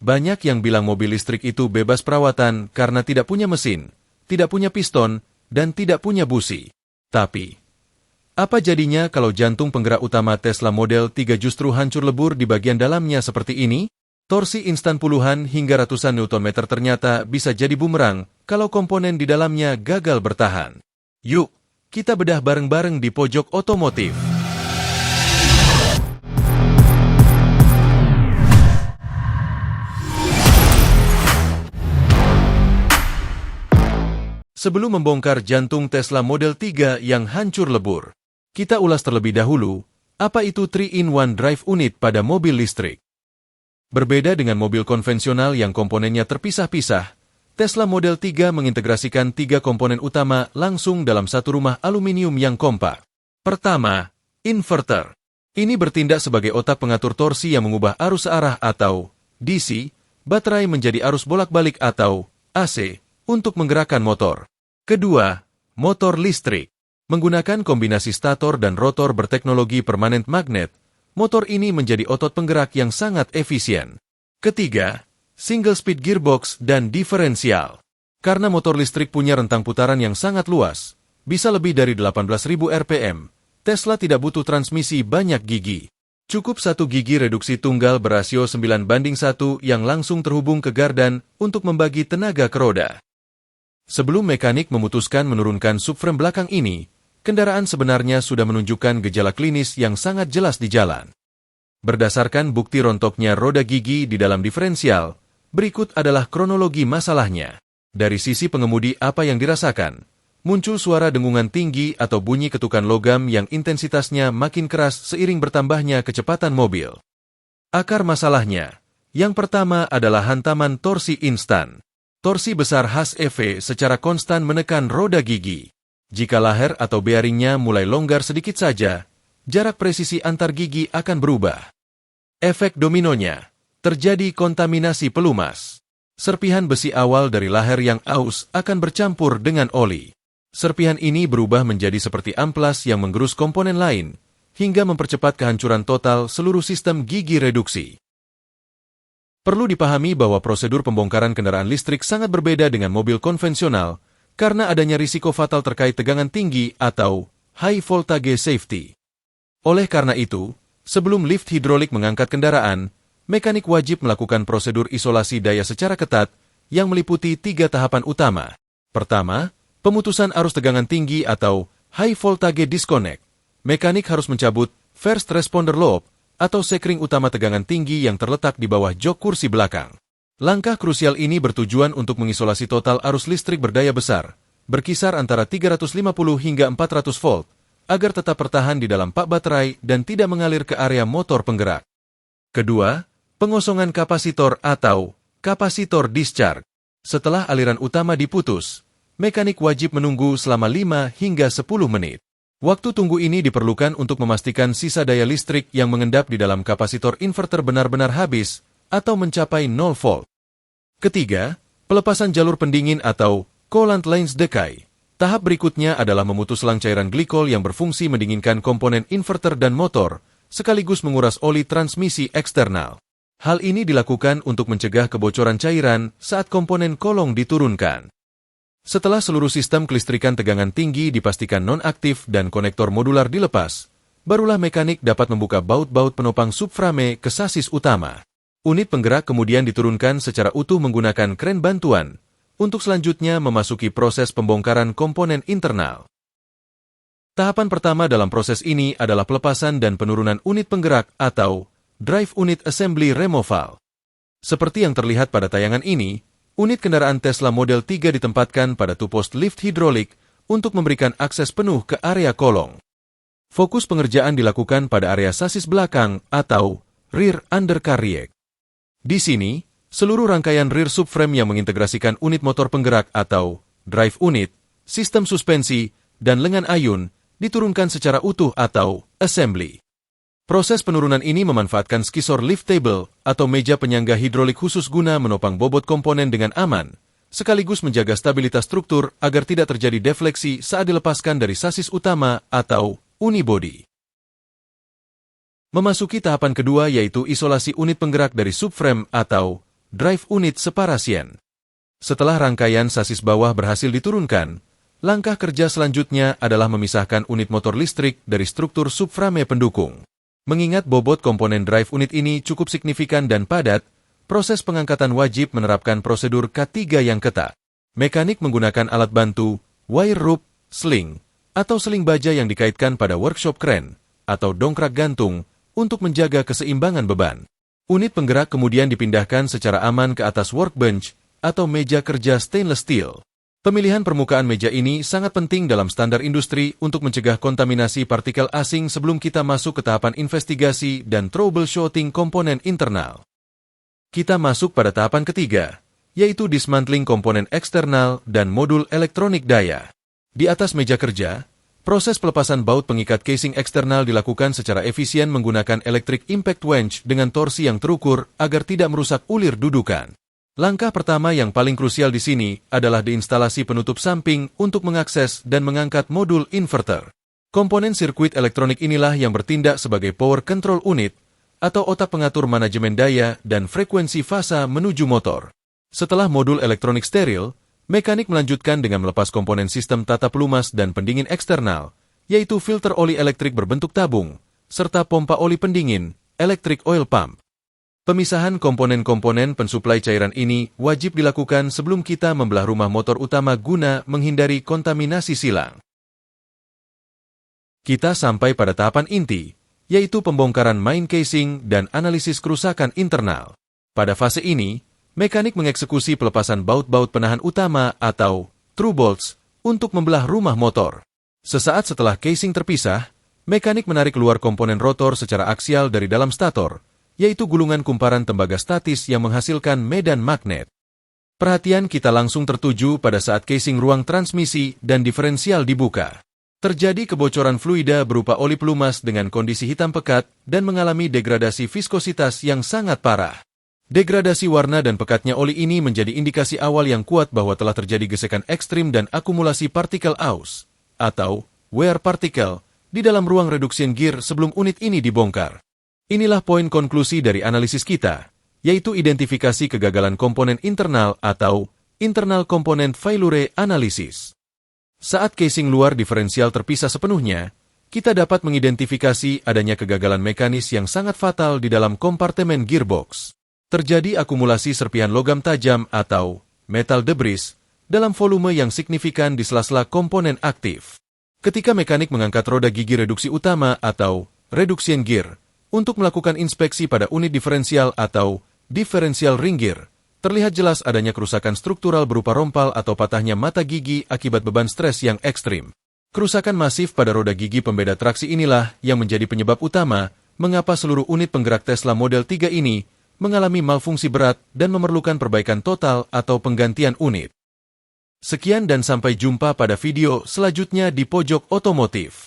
Banyak yang bilang mobil listrik itu bebas perawatan karena tidak punya mesin, tidak punya piston, dan tidak punya busi. Tapi, apa jadinya kalau jantung penggerak utama Tesla Model 3 justru hancur lebur di bagian dalamnya seperti ini? Torsi instan puluhan hingga ratusan Newtonmeter ternyata bisa jadi bumerang kalau komponen di dalamnya gagal bertahan. Yuk, kita bedah bareng-bareng di pojok otomotif. Sebelum membongkar jantung Tesla Model 3 yang hancur lebur, kita ulas terlebih dahulu, apa itu 3-in-1 drive unit pada mobil listrik. Berbeda dengan mobil konvensional yang komponennya terpisah-pisah, Tesla Model 3 mengintegrasikan 3 komponen utama langsung dalam satu rumah aluminium yang kompak. Pertama, inverter. Ini bertindak sebagai otak pengatur torsi yang mengubah arus searah atau DC, baterai menjadi arus bolak-balik atau AC, untuk menggerakkan motor. Kedua, motor listrik. Menggunakan kombinasi stator dan rotor berteknologi permanent magnet, motor ini menjadi otot penggerak yang sangat efisien. Ketiga, single speed gearbox dan diferensial. Karena motor listrik punya rentang putaran yang sangat luas, bisa lebih dari 18.000 rpm, Tesla tidak butuh transmisi banyak gigi. Cukup satu gigi reduksi tunggal berasio 9:1 yang langsung terhubung ke gardan untuk membagi tenaga ke roda. Sebelum mekanik memutuskan menurunkan subframe belakang ini, kendaraan sebenarnya sudah menunjukkan gejala klinis yang sangat jelas di jalan. Berdasarkan bukti rontoknya roda gigi di dalam diferensial, berikut adalah kronologi masalahnya. Dari sisi pengemudi apa yang dirasakan? Muncul suara dengungan tinggi atau bunyi ketukan logam yang intensitasnya makin keras seiring bertambahnya kecepatan mobil. Akar masalahnya, yang pertama adalah hantaman torsi instan. Torsi besar khas EV secara konstan menekan roda gigi. Jika laher atau bearingnya mulai longgar sedikit saja, jarak presisi antar gigi akan berubah. Efek dominonya, terjadi kontaminasi pelumas. Serpihan besi awal dari laher yang aus akan bercampur dengan oli. Serpihan ini berubah menjadi seperti amplas yang menggerus komponen lain, hingga mempercepat kehancuran total seluruh sistem gigi reduksi. Perlu dipahami bahwa prosedur pembongkaran kendaraan listrik sangat berbeda dengan mobil konvensional karena adanya risiko fatal terkait tegangan tinggi atau high voltage safety. Oleh karena itu, sebelum lift hidrolik mengangkat kendaraan, mekanik wajib melakukan prosedur isolasi daya secara ketat yang meliputi 3 tahapan utama. Pertama, pemutusan arus tegangan tinggi atau high voltage disconnect. Mekanik harus mencabut first responder lobe atau sekring utama tegangan tinggi yang terletak di bawah jok kursi belakang. Langkah krusial ini bertujuan untuk mengisolasi total arus listrik berdaya besar, berkisar antara 350 hingga 400 volt, agar tetap bertahan di dalam pak baterai dan tidak mengalir ke area motor penggerak. Kedua, pengosongan kapasitor atau kapasitor discharge. Setelah aliran utama diputus, mekanik wajib menunggu selama 5 hingga 10 menit. Waktu tunggu ini diperlukan untuk memastikan sisa daya listrik yang mengendap di dalam kapasitor inverter benar-benar habis atau mencapai 0 volt. Ketiga, pelepasan jalur pendingin atau coolant lines decay. Tahap berikutnya adalah memutus selang cairan glikol yang berfungsi mendinginkan komponen inverter dan motor, sekaligus menguras oli transmisi eksternal. Hal ini dilakukan untuk mencegah kebocoran cairan saat komponen kolong diturunkan. Setelah seluruh sistem kelistrikan tegangan tinggi dipastikan non-aktif dan konektor modular dilepas, barulah mekanik dapat membuka baut-baut penopang subframe ke sasis utama. Unit penggerak kemudian diturunkan secara utuh menggunakan kren bantuan, untuk selanjutnya memasuki proses pembongkaran komponen internal. Tahapan pertama dalam proses ini adalah pelepasan dan penurunan unit penggerak atau Drive Unit Assembly Removal. Seperti yang terlihat pada tayangan ini, unit kendaraan Tesla Model 3 ditempatkan pada two-post lift hidrolik untuk memberikan akses penuh ke area kolong. Fokus pengerjaan dilakukan pada area sasis belakang atau rear undercarriage. Di sini, seluruh rangkaian rear subframe yang mengintegrasikan unit motor penggerak atau drive unit, sistem suspensi, dan lengan ayun diturunkan secara utuh atau assembly. Proses penurunan ini memanfaatkan skisor lift table atau meja penyangga hidrolik khusus guna menopang bobot komponen dengan aman, sekaligus menjaga stabilitas struktur agar tidak terjadi defleksi saat dilepaskan dari sasis utama atau unibody. Memasuki tahapan kedua yaitu isolasi unit penggerak dari subframe atau drive unit separasien. Setelah rangkaian sasis bawah berhasil diturunkan, langkah kerja selanjutnya adalah memisahkan unit motor listrik dari struktur subframe pendukung. Mengingat bobot komponen drive unit ini cukup signifikan dan padat, proses pengangkatan wajib menerapkan prosedur K3 yang ketat. Mekanik menggunakan alat bantu, wire rope, sling, atau seling baja yang dikaitkan pada workshop crane, atau dongkrak gantung, untuk menjaga keseimbangan beban. Unit penggerak kemudian dipindahkan secara aman ke atas workbench atau meja kerja stainless steel. Pemilihan permukaan meja ini sangat penting dalam standar industri untuk mencegah kontaminasi partikel asing sebelum kita masuk ke tahapan investigasi dan troubleshooting komponen internal. Kita masuk pada tahapan ketiga, yaitu dismantling komponen eksternal dan modul elektronik daya. Di atas meja kerja, proses pelepasan baut pengikat casing eksternal dilakukan secara efisien menggunakan electric impact wrench dengan torsi yang terukur agar tidak merusak ulir dudukan. Langkah pertama yang paling krusial di sini adalah diinstalasi penutup samping untuk mengakses dan mengangkat modul inverter. Komponen sirkuit elektronik inilah yang bertindak sebagai power control unit atau otak pengatur manajemen daya dan frekuensi fasa menuju motor. Setelah modul elektronik steril, mekanik melanjutkan dengan melepas komponen sistem tata pelumas dan pendingin eksternal, yaitu filter oli elektrik berbentuk tabung, serta pompa oli pendingin, electric oil pump. Pemisahan komponen-komponen pensuplai cairan ini wajib dilakukan sebelum kita membelah rumah motor utama guna menghindari kontaminasi silang. Kita sampai pada tahapan inti, yaitu pembongkaran main casing dan analisis kerusakan internal. Pada fase ini, mekanik mengeksekusi pelepasan baut-baut penahan utama atau through bolts untuk membelah rumah motor. Sesaat setelah casing terpisah, mekanik menarik keluar komponen rotor secara aksial dari dalam stator, yaitu gulungan kumparan tembaga statis yang menghasilkan medan magnet. Perhatian kita langsung tertuju pada saat casing ruang transmisi dan diferensial dibuka. Terjadi kebocoran fluida berupa oli pelumas dengan kondisi hitam pekat dan mengalami degradasi viskositas yang sangat parah. Degradasi warna dan pekatnya oli ini menjadi indikasi awal yang kuat bahwa telah terjadi gesekan ekstrim dan akumulasi partikel aus, atau wear particle, di dalam ruang reduction gear sebelum unit ini dibongkar. Inilah poin konklusi dari analisis kita, yaitu identifikasi kegagalan komponen internal atau internal component failure analysis. Saat casing luar diferensial terpisah sepenuhnya, kita dapat mengidentifikasi adanya kegagalan mekanis yang sangat fatal di dalam kompartemen gearbox. Terjadi akumulasi serpihan logam tajam atau metal debris dalam volume yang signifikan di sela-sela komponen aktif. Ketika mekanik mengangkat roda gigi reduksi utama atau reduction gear untuk melakukan inspeksi pada unit diferensial atau differential ring gear, terlihat jelas adanya kerusakan struktural berupa rompal atau patahnya mata gigi akibat beban stres yang ekstrim. Kerusakan masif pada roda gigi pembeda traksi inilah yang menjadi penyebab utama mengapa seluruh unit penggerak Tesla Model 3 ini mengalami malfungsi berat dan memerlukan perbaikan total atau penggantian unit. Sekian dan sampai jumpa pada video selanjutnya di Pojok Otomotif.